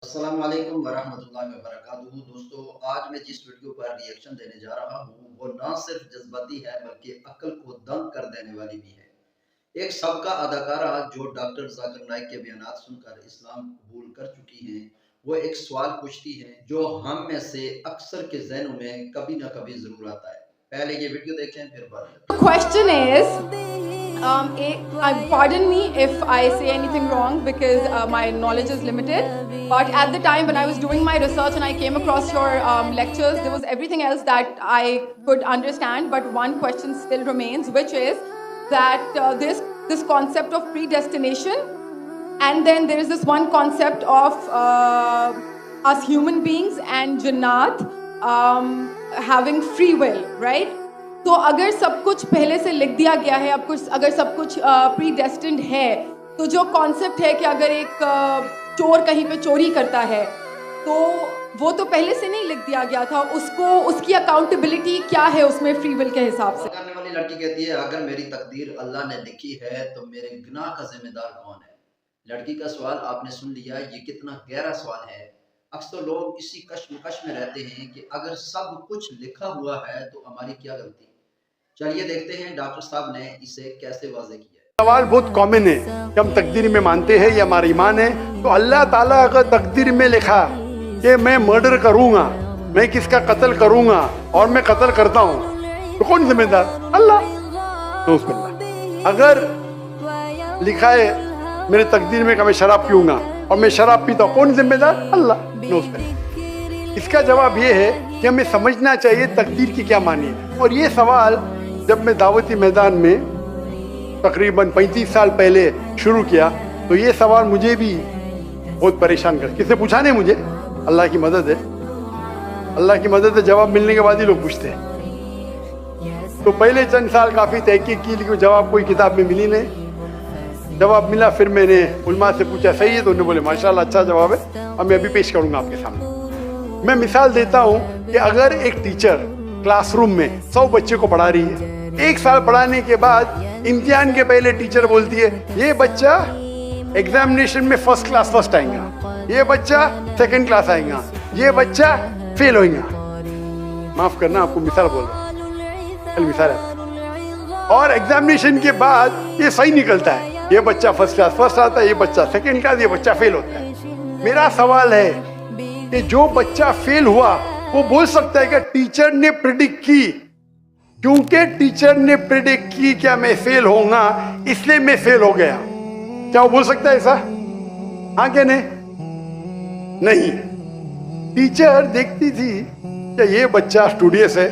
السلام علیکم ورحمۃ اللہ وبرکاتہ دوستو، آج میں جس ویڈیو پر ریئیکشن دینے جا رہا ہوں وہ نہ صرف جذباتی ہے بلکہ عقل کو دنگ کر دینے والی بھی ہے۔ ایک سابقہ اداکارہ جو ڈاکٹر ذاکر نائک کے بیانات سن کر اسلام قبول کر چکی ہیں، وہ ایک سوال پوچھتی ہیں جو ہم میں سے اکثر کے ذہنوں میں کبھی نہ کبھی ضرور آتا ہے۔ پہلے یہ ویڈیو دیکھیں پھر بات کریں۔ The question is, pardon me if I say anything wrong because my knowledge is limited. But at the time when I was doing my research and I came across your lectures, there was everything else that I could understand. But one question still remains, which is that this concept of predestination, and then there is this one concept of us human beings and Jannat having free will, right? تو اگر سب کچھ پہلے سے لکھ دیا گیا ہے، اگر سب کچھ پری ڈیسٹنڈ ہے، تو جو کانسیپٹ ہے کہ اگر ایک چور کہیں پہ چوری کرتا ہے تو وہ تو پہلے سے نہیں لکھ دیا گیا تھا، اس کی اکاؤنٹیبلٹی کیا ہے اس میں فری ول کے حساب سے؟ کرنے والی لڑکی کہتی ہے اگر میری تقدیر اللہ نے لکھی ہے تو میرے گناہ کا ذمہ دار کون ہے؟ لڑکی کا سوال آپ نے سن لیا، یہ کتنا گہرا سوال ہے۔ اکثر لوگ اسی کشمکش میں رہتے ہیں کہ اگر سب کچھ لکھا ہوا ہے تو ہماری کیا غلطی؟ چلیے دیکھتے ہیں ڈاکٹر صاحب نے اسے کیسے واضح کیا ہے۔ سوال بہت کامن ہے کہ ہم تقدیر میں مانتے ہیں یا ہمارا ایمان ہے، تو اللہ تعالیٰ اگر تقدیر میں لکھا کہ میں مرڈر کروں گا، میں کس کا قتل کروں گا اور میں قتل کرتا ہوں، تو کون ذمہ دار؟ اللہ۔ تو اس کو اللہ اگر لکھا ہے میرے تقدیر میں کہ میں شراب پیوں گا اور میں شراب پیتا ہوں، کون ذمہ دار؟ اللہ۔ اس کا جواب یہ ہے کہ ہمیں سمجھنا چاہیے تقدیر کی کیا معنی ہے۔ اور یہ سوال جب میں دعوتی میدان میں تقریباً 35 سال پہلے شروع کیا تو یہ سوال مجھے بھی بہت پریشان کر، کس نے پوچھا نہیں مجھے، اللہ کی مدد ہے، اللہ کی مدد ہے، جواب ملنے کے بعد ہی لوگ پوچھتے ہیں۔ تو پہلے چند سال کافی تحقیق کی لیکن جواب کوئی کتاب میں ملی نہیں۔ جواب ملا، پھر میں نے علماء سے پوچھا صحیح ہے، تو انہوں نے بولے ماشاءاللہ اچھا جواب ہے، اور میں ابھی پیش کروں گا آپ کے سامنے۔ میں مثال دیتا ہوں کہ اگر ایک ٹیچر کلاس روم میں 100 بچے کو پڑھا رہی ہے، 1 سال پڑھانے کے بعد امتحان کے پہلے ٹیچر بولتی ہے یہ بچہ ایگزامینیشن میں فرسٹ کلاس فرسٹ آئے گا، یہ بچہ سیکنڈ کلاس آئے گا، یہ بچہ فیل ہوئے گا، معاف کرنا آپ کو مثال بول رہا ہوں، مثال ہے، اور ایگزامینیشن کے بعد یہ صحیح نکلتا ہے، یہ بچہ فرسٹ کلاس فرسٹ آتا ہے، یہ بچہ سیکنڈ کلاس، یہ بچہ فیل ہوتا ہے۔ میرا سوال ہے کہ جو بچہ فیل ہوا وہ بول سکتا ہے کہ ٹیچر نے پریڈکٹ کی، کیونکہ ٹیچر نے پریڈکٹ کی کیا میں فیل ہوں گا اس لیے میں فیل ہو گیا، کیا وہ بول سکتا ہے ایسا؟ ہاں کہ نہیں۔ ٹیچر دیکھتی تھی کہ یہ بچہ اسٹوڈیس ہے،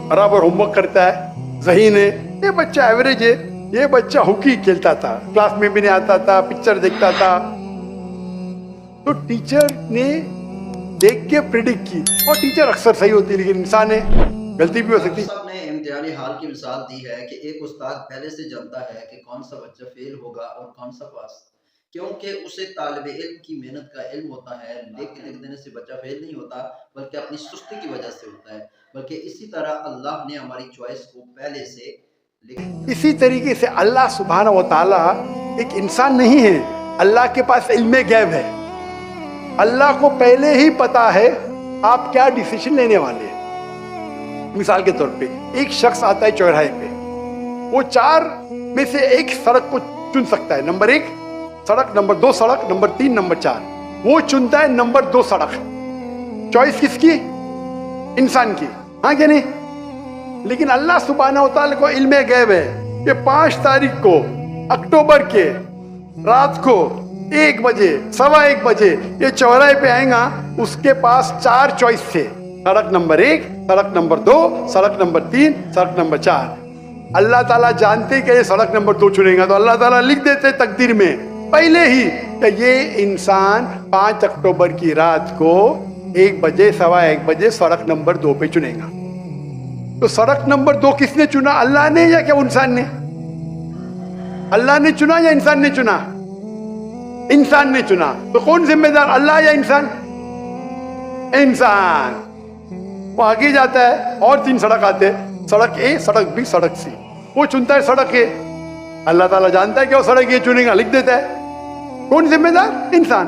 برابر ہوم ورک کرتا ہے، ذہین ہے، یہ بچہ ایوریج ہے، یہ بچہ ہاکی کھیلتا تھا، کلاس میں بھی نہیں آتا تھا، پکچر دیکھتا تھا، تو ٹیچر نے دیکھ کے پریڈکٹ کی، اور ٹیچر اکثر صحیح ہوتی ہے لیکن انسان ہے، غلطی بھی ہو سکتی۔ صاحب نے امتحانی حال کی مثال دی ہے کہ ایک استاد پہلے سے جانتا ہے کہ کون سا بچہ فیل ہوگا اور کون سا پاس، کیونکہ اسے طالب علم کی محنت کا علم ہوتا ہے۔ لکھ دینے سے بچہ فیل نہیں ہوتا بلکہ اپنی سستی کی وجہ سے ہوتا ہے، بلکہ اسی طرح اللہ نے ہماری چوائس کو پہلے سے لکھ۔ اسی طریقے سے اللہ سبحانہ و تعالیٰ ایک انسان نہیں ہے، اللہ کے پاس علم غیب ہے، اللہ کو پہلے ہی پتا ہے آپ کیا ڈیسیشن لینے والے ہیں۔ مثال کے طور پہ ایک شخص آتا ہے چوراہے پہ، وہ 4 میں سے ایک سڑک کو چن سکتا ہے، نمبر 1 سڑک، نمبر 2 سڑک، نمبر 3، نمبر 4، وہ چنتا ہے نمبر 2 سڑک۔ چوائس کس کی؟ انسان کی، ہاں کہ نہیں؟ لیکن اللہ سبحانہ و تعالیٰ کو علم غیب ہے کہ 5 تاریخ کو اکتوبر کے رات کو 1 بجے 1:15 بجے یہ چوراہے پہ آئے گا، اس کے پاس 4 چوائس تھے، سڑک نمبر 1، سڑک نمبر 2، سڑک نمبر 3، سڑک نمبر 4۔ اللہ تعالیٰ جانتے کہ یہ سڑک نمبر 2 چنے گا، تو اللہ تعالیٰ لکھ دیتے تقدیر میں پہلے ہی کہ یہ انسان 5 اکتوبر کی رات کو 1 بجے 1:15 بجے سڑک نمبر 2 پہ چنے گا۔ تو سڑک نمبر 2 کس نے چنا، اللہ نے یا کیا انسان نے؟ اللہ نے چنا یا انسان نے چنا؟ انسان نے چنا۔ تو کون ذمہ دار، اللہ یا انسان؟ انسان۔ وہ آگے جاتا ہے اور 3 سڑک آتے، سڑک اے، سڑک بی، سڑک سی، وہ چنتا ہے سڑک اے، اللہ تعالیٰ جانتا ہے کہ وہ سڑک یہ چنے گا، لکھ دیتا ہے۔ کون ذمہ دار؟ انسان۔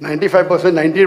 95%, 90।